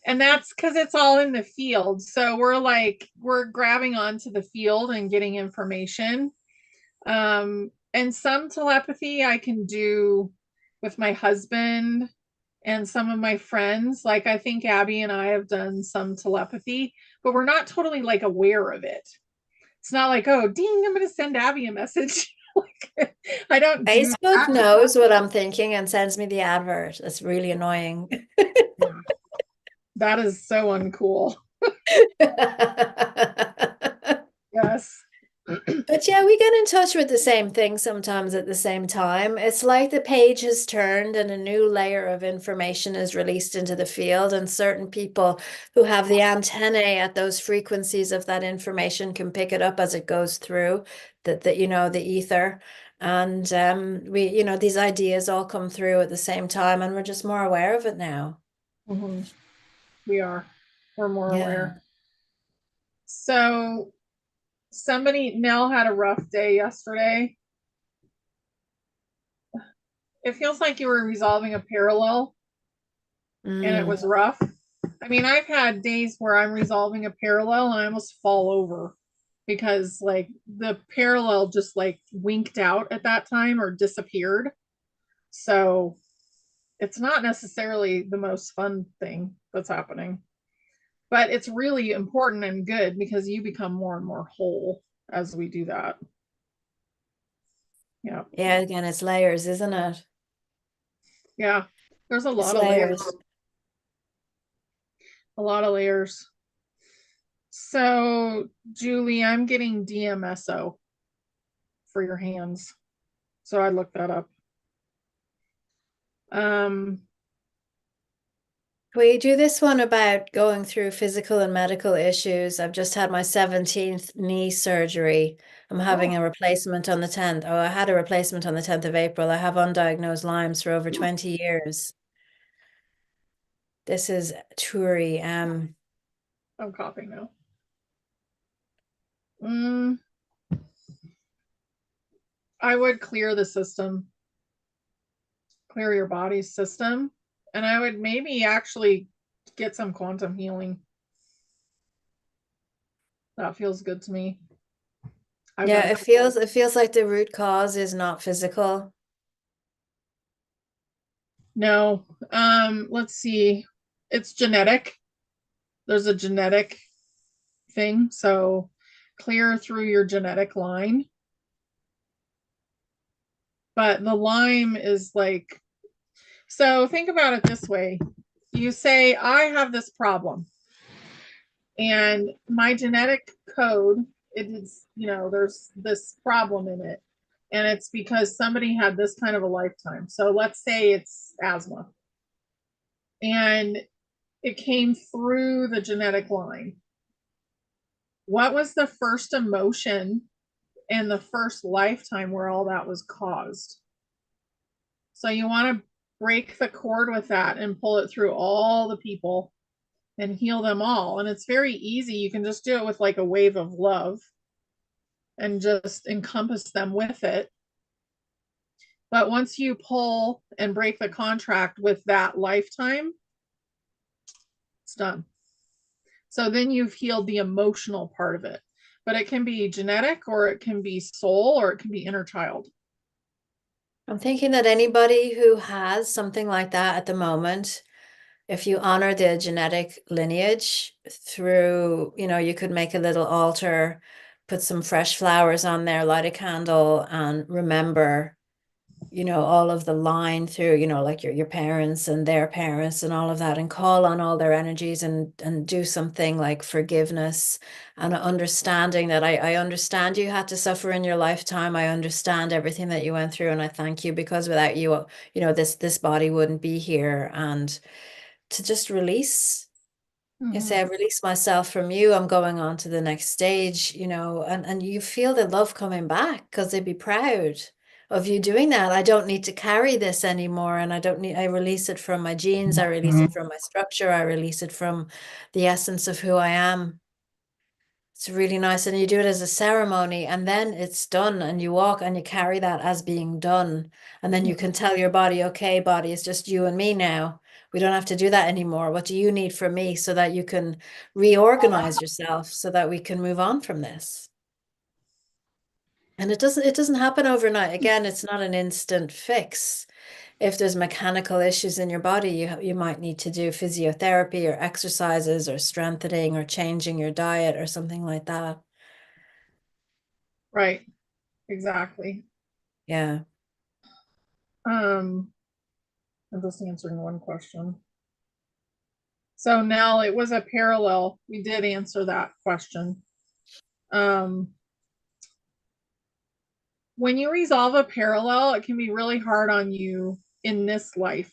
And that's because it's all in the field. So we're grabbing onto the field and getting information. And some telepathy I can do with my husband and some of my friends. Like I think Abby and I have done some telepathy, but we're not totally like aware of it. It's not like, oh, ding, I'm going to send Abby a message. Like, I don't do Facebook that. knows what I'm thinking and sends me the advert. It's really annoying. Yeah, that is so uncool. Yes. But yeah, we get in touch with the same thing sometimes at the same time. It's like the page has turned and a new layer of information is released into the field, and certain people who have the antennae at those frequencies of that information can pick it up as it goes through the ether. And these ideas all come through at the same time, and we're just more aware of it now. Mhm. We are. We're more Yeah. aware. So Nell had a rough day yesterday. It feels like you were resolving a parallel and it Mm. was rough. I mean, I've had days where I'm resolving a parallel and I almost fall over because like the parallel just like winked out at that time or disappeared. So it's not necessarily the most fun thing that's happening, but it's really important and good because you become more and more whole as we do that. Yeah. Yeah, again, it's layers, isn't it? Yeah. There's a It's lot of layers. layers. A lot of layers. So, Julie, I'm getting DMSO for your hands. So I looked that up. Um, We do this one about going through physical and medical issues. I've just had my 17th knee surgery. I'm oh, having a replacement on the 10th. Oh, I had a replacement on the 10th of April. I have undiagnosed Lyme's for over 20 years. This is Turi. I'm coughing now. Mm, I would clear the system, clear your body's system, and I would maybe actually get some quantum healing. That feels good to me. I've Yeah, done it feels like the root cause is not physical. no. Let's see. It's genetic. There's a genetic thing. So clear through your genetic line. But the Lyme is like, so think about it this way. You say, I have this problem, and my genetic code it is, there's this problem in it. And it's because somebody had this kind of a lifetime. So let's say it's asthma and it came through the genetic line. What was the first emotion and the first lifetime where all that was caused? So you want to break the cord with that and pull it through all the people and heal them all. And it's very easy. You can just do it with like a wave of love and just encompass them with it. But once you pull and break the contract with that lifetime, it's done. So then you've healed the emotional part of it. But it can be genetic or it can be soul or it can be inner child. I'm thinking that anybody who has something like that at the moment, if you honor the genetic lineage through, you could make a little altar, put some fresh flowers on there, light a candle, and remember, all of the line through, like your parents and their parents and all of that, and call on all their energies and do something like forgiveness and understanding that I understand you had to suffer in your lifetime. I understand everything that you went through, and I thank you because without you, this body wouldn't be here. And to just release. You say, I Mm-hmm. release myself from you. I'm going on to the next stage, and you feel the love coming back because they'd be proud of you doing that. I don't need to carry this anymore. And I release it from my genes. I release it from my structure. I release it from the essence of who I am. It's really nice. And you do it as a ceremony and then it's done and you walk and you carry that as being done. And then you can tell your body, okay, body, it's just you and me now. We don't have to do that anymore. What do you need from me so that you can reorganize yourself so that we can move on from this? And it doesn't happen overnight. Again, it's not an instant fix. If there's mechanical issues in your body, you might need to do physiotherapy or exercises or strengthening or changing your diet or something like that. Right. Exactly. Yeah. Um, I'm just answering one question. So now it was a parallel. We did answer that question. Um, when you resolve a parallel, it can be really hard on you in this life.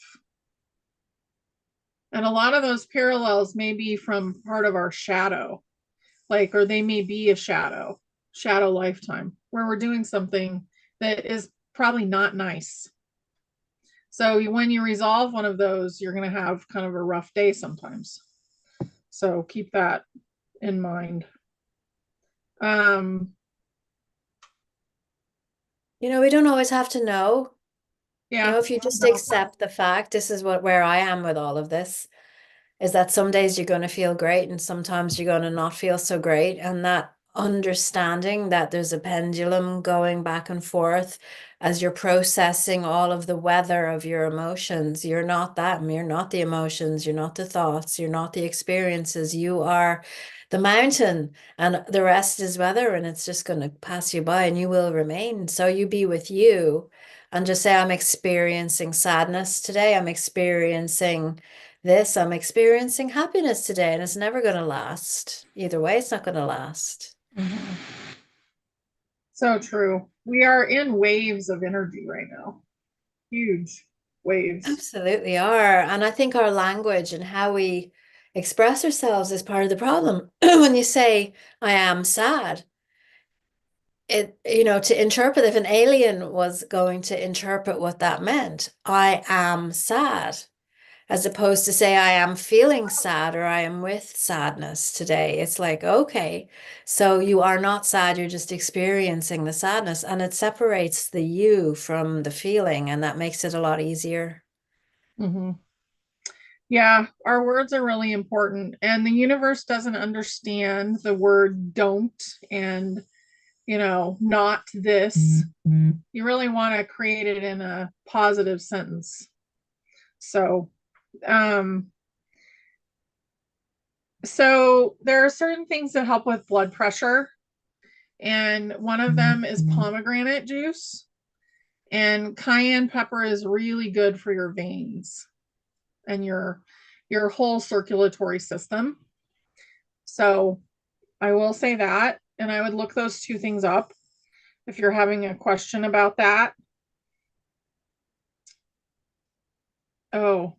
And a lot of those parallels may be from part of our shadow, like, or they may be a shadow lifetime where we're doing something that is probably not nice. So when you resolve one of those, you're going to have kind of a rough day sometimes. So keep that in mind. Um, We don't always have to know. yeah, If you just no, accept the fact, this is where I am with all of this, is that some days you're going to feel great and sometimes you're going to not feel so great. And that understanding that there's a pendulum going back and forth as you're processing all of the weather of your emotions. You're not that. You're not the emotions. You're not the thoughts. You're not the experiences. You are the mountain and the rest is weather and it's just going to pass you by and you will remain. So you be with you and just say, I'm experiencing sadness today. I'm experiencing this, I'm experiencing happiness today, and it's never going to last. Either way, it's not going to last. so true. We are in waves of energy right now, huge waves. Absolutely are. And I think our language and how we express ourselves is part of the problem. When you say, I am sad, to interpret, if an alien was going to interpret what that meant, I am sad, as opposed to say I am feeling sad or I am with sadness today. It's like, okay, so you are not sad, you're just experiencing the sadness, and it separates the you from the feeling, and that makes it a lot easier. Mm-hmm. Yeah, our words are really important, and the universe doesn't understand the word don't and, not this. You really want to create it in a positive sentence. So, um, so there are certain things that help with blood pressure, and one of them is pomegranate juice, and cayenne pepper is really good for your veins and your whole circulatory system. So I will say that. and I would look those two things up if you're having a question about that. Oh,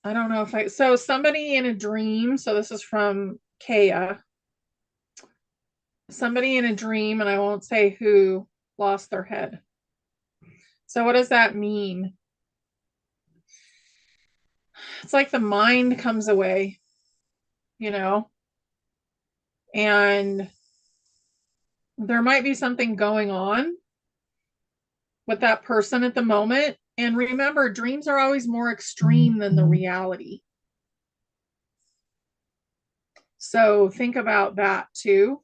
I don't know if so somebody in a dream, so this is from Kaya. Somebody in a dream, and I won't say who, lost their head. So what does that mean? It's like the mind comes away, you know, and there might be something going on with that person at the moment. And remember, dreams are always more extreme than the reality. So think about that too.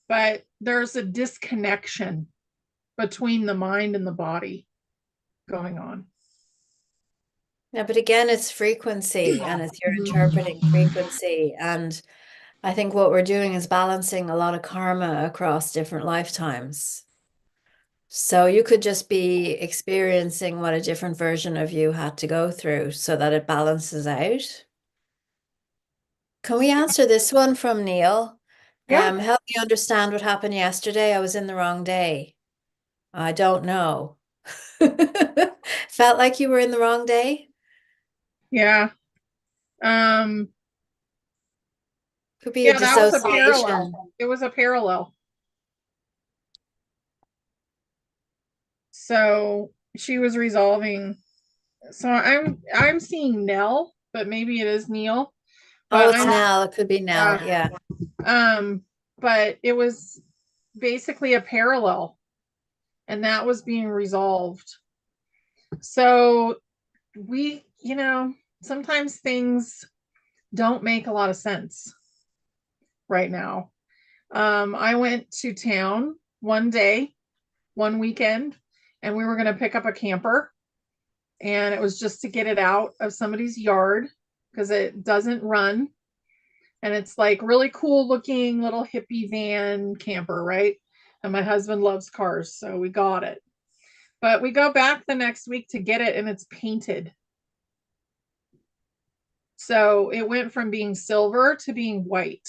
But there's a disconnection between the mind and the body going on. Yeah, but again, it's frequency and it's you're Mhm. interpreting frequency. And I think what we're doing is balancing a lot of karma across different lifetimes. So you could just be experiencing what a different version of you had to go through so that it balances out. Can we answer this one from Neil? Yeah, Help me understand what happened yesterday. I was in the wrong day. I don't know. Felt like you were in the wrong day? yeah. Um, Could be a yeah, that was a parallel. dissociation. It was a parallel. So she was resolving. So I'm seeing Nell, but maybe it is Neil. Oh, But it's I'm Nell. It could be Nell. Yeah. um but it was basically a parallel, and that was being resolved. So sometimes things don't make a lot of sense right now. I went to town one day, one weekend, and we were going to pick up a camper, and it was just to get it out of somebody's yard because it doesn't run, and it's like really cool looking little hippie van camper, right? And my husband loves cars, so we got it. But we go back the next week to get it, and it's painted. So it went from being silver to being white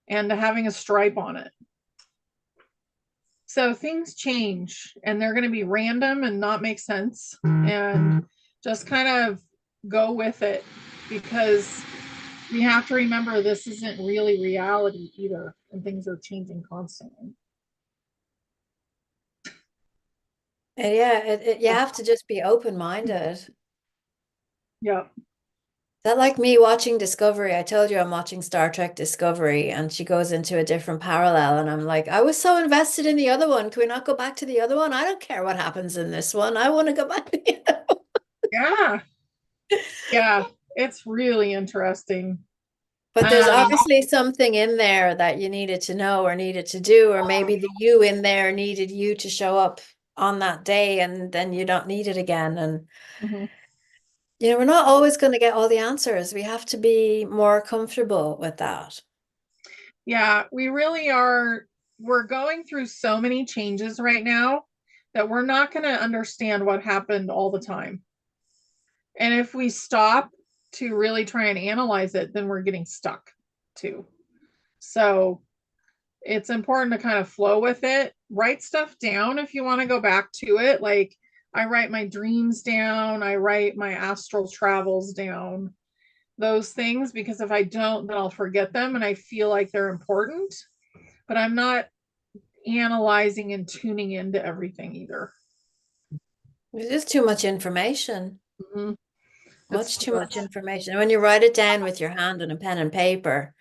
and to having a stripe on it. So things change, and they're going to be random and not make sense, and just kind of go with it, because we have to remember this isn't really reality either, and things are changing constantly. And yeah, you have to just be open-minded. Yeah. That like me watching Discovery. I told you I'm watching Star Trek Discovery, and she goes into a different parallel, and I'm like, I was so invested in the other one. Can we not go back to the other one? I don't care what happens in this one. I want to go back to the other one. Yeah. Yeah. It's really interesting. But there's Um, obviously something in there that you needed to know or needed to do, or maybe the you in there needed you to show up on that day, and then you don't need it again. And mhm. we're not always going to get all the answers. We have to be more comfortable with that. Yeah, we really are. We're going through so many changes right now that we're not going to understand what happened all the time. And if we stop to really try and analyze it, then we're getting stuck too. So it's important to kind of flow with it. Write stuff down if you want to go back to it. Like I write my dreams down, I write my astral travels down, those things, because if I don't, then I'll forget them and I feel like they're important, but I'm not analyzing and tuning into everything either. It's just too much information. Mhm. It's Much too too much much. information. When you write it down with your hand and a pen and paper,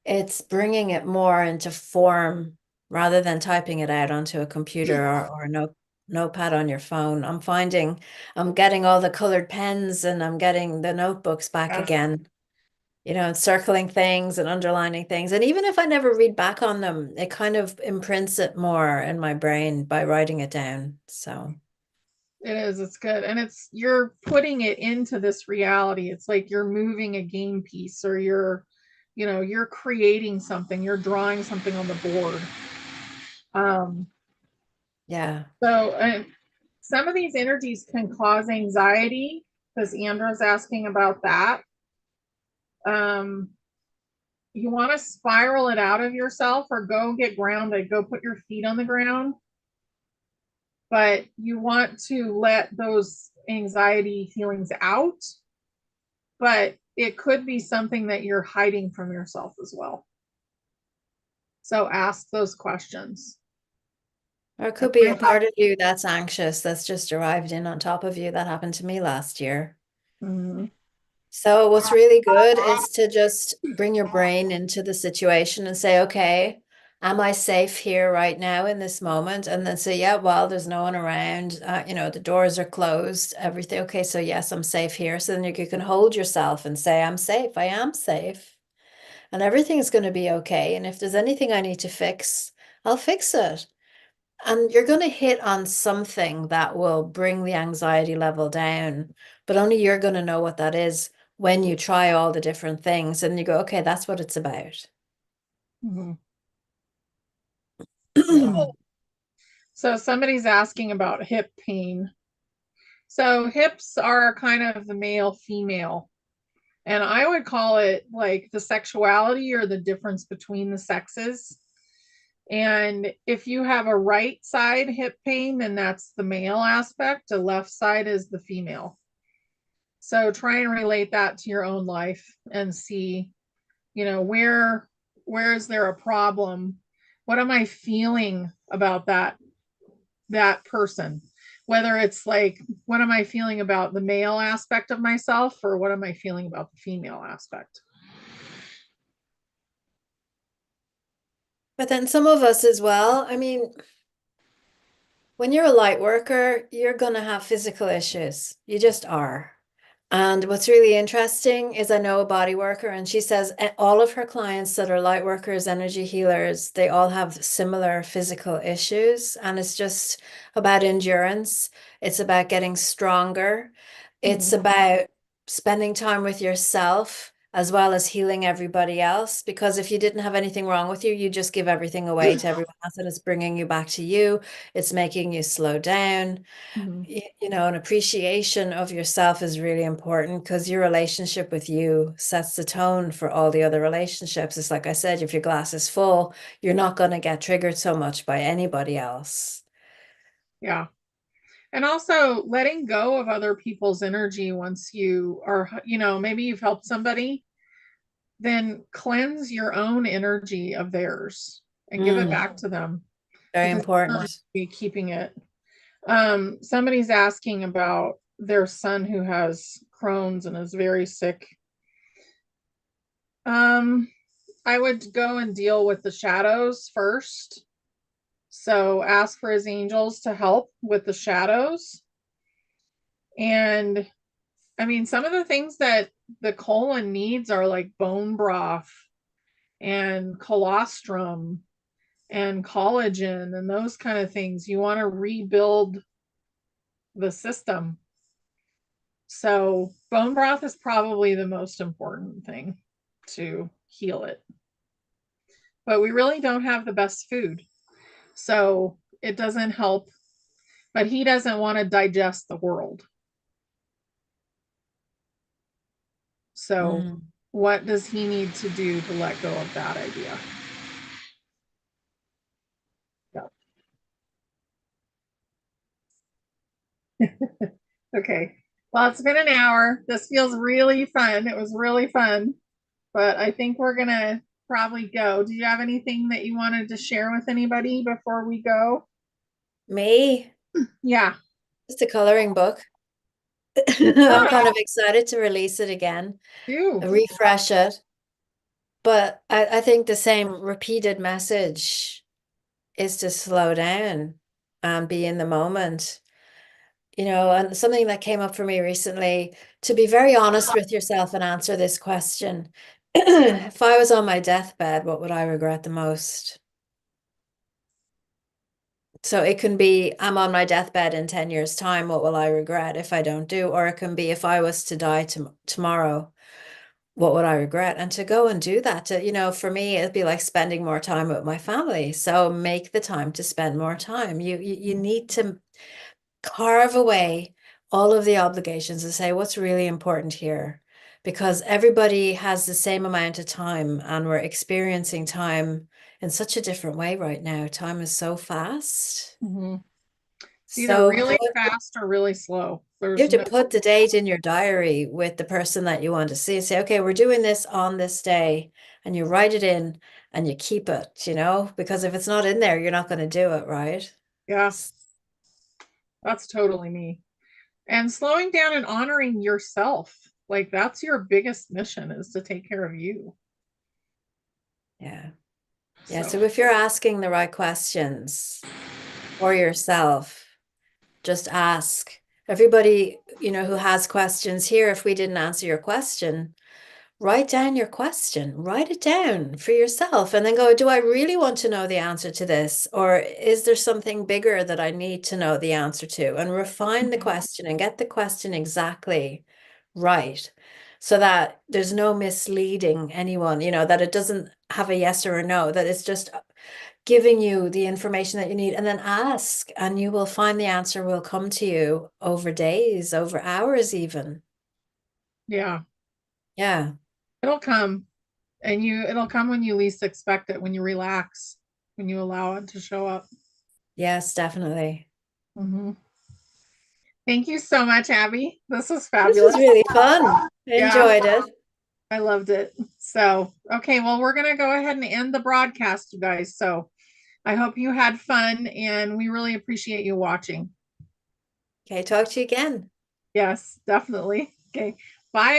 it's bringing it more into form rather than typing it out onto a computer or a notepad on your phone. I'm finding I'm getting all the colored pens and I'm getting the notebooks back Yeah, again, and circling things and underlining things. And even if I never read back on them, it kind of imprints it more in my brain by writing it down. So, it is. It's good. And you're putting it into this reality. It's like you're moving a game piece, or you're creating something, you're drawing something on the board. Um, yeah. so some of these energies can cause anxiety, because Andra's asking about that. Um, you want to spiral it out of yourself or go get grounded, go put your feet on the ground. But you want to let those anxiety feelings out. But it could be something that you're hiding from yourself as well. So ask those questions. Or it could be a part of you that's anxious, that's just arrived in on top of you. That happened to me last year. Mhm. So what's really good is to just bring your brain into the situation and say, okay, am I safe here right now in this moment? And then say, yeah, well, there's no one around. The doors are closed, everything. Okay, so yes, I'm safe here. So then you can hold yourself and say, I'm safe. I am safe. And everything's going to be okay. And if there's anything I need to fix, I'll fix it. And you're going to hit on something that will bring the anxiety level down, but only you're going to know what that is when you try all the different things and you go, okay, that's what it's about. Mhm. Yeah. So somebody's asking about hip pain. So hips are kind of the male female. And I would call it like the sexuality or the difference between the sexes. And if you have a right side hip pain, then that's the male aspect. The left side is the female. So try and relate that to your own life and see, where is there a problem? What am I feeling about that person? Whether it's like, what am I feeling about the male aspect of myself, or what am I feeling about the female aspect? But then some of us as well, I mean, when you're a light worker, you're going to have physical issues. You just are. And what's really interesting is I know a body worker, and she says all of her clients that are light workers, energy healers, they all have similar physical issues. And it's just about endurance. It's about getting stronger. It's Mhm. about spending time with yourself as well as healing everybody else. Because if you didn't have anything wrong with you, you just give everything away to everyone else, and it's bringing you back to you. It's making you slow down. Mhm. An appreciation of yourself is really important because your relationship with you sets the tone for all the other relationships. It's like I said, if your glass is full, you're not going to get triggered so much by anybody else. Yeah. And also letting go of other people's energy once you are, maybe you've helped somebody, then cleanse your own energy of theirs and give it back to them, Very because you're not important. be keeping it. Somebody's asking about their son who has Crohn's and is very sick. Um, I would go and deal with the shadows first. So ask for his angels to help with the shadows. And I mean, some of the things that the colon needs are like bone broth and colostrum and collagen and those kind of things. You want to rebuild the system. So, bone broth is probably the most important thing to heal it. But we really don't have the best food. So, it doesn't help. But he doesn't want to digest the world. So, Mm. what does he need to do to let go of that idea? Yeah. Okay. Well, it's been an hour. This feels really fun. It was really fun, but I think we're going to probably go. Do you have anything that you wanted to share with anybody before we go? Me, Yeah. just a coloring book. I'm kind Oh, of excited to release it again, do. refresh it. But I think the same repeated message is to slow down and be in the moment. And something that came up for me recently, to be very honest with yourself and answer this question. If I was on my deathbed, what would I regret the most? So it can be, I'm on my deathbed in 10 years' time, what will I regret if I don't do? Or it can be, if I was to die tomorrow, what would I regret? And to go and do that, for me, it'd be like spending more time with my family. So make the time to spend more time. You need to carve away all of the obligations and say, what's really important here? because everybody has the same amount of time and we're experiencing time in such a different way right now. Time is so fast. Hmm. It's either So really fast or really slow. you There's have to no, put the date in your diary with the person that you want to see. Say, okay, we're doing this on this day, and you write it in and you keep it, because if it's not in there, you're not going to do it, right? yeah, that's totally me. And slowing down and honoring yourself. Like that's your biggest mission is to take care of you. Yeah. Yeah. So, So if you're asking the right questions for yourself, just ask. Everybody, who has questions here, if we didn't answer your question, write down your question, write it down for yourself, and then go, do I really want to know the answer to this? Or is there something bigger that I need to know the answer to? And refine the question and get the question exactly right so that there's no misleading anyone, that it doesn't have a yes or a no, that it's just giving you the information that you need, and then ask, and you will find the answer will come to you over days, over hours, even. yeah, Yeah. it'll come and it'll come when you least expect it, when you relax, when you allow it to show up. Yes, definitely. Hmm. Thank you so much, Abby. This was This fabulous. was really fun. Yeah, Enjoyed it. I loved it. So, okay, well, we're going to go ahead and end the broadcast, you guys. So, I hope you had fun and we really appreciate you watching. Okay, talk to you again. Yes, definitely. Okay, bye.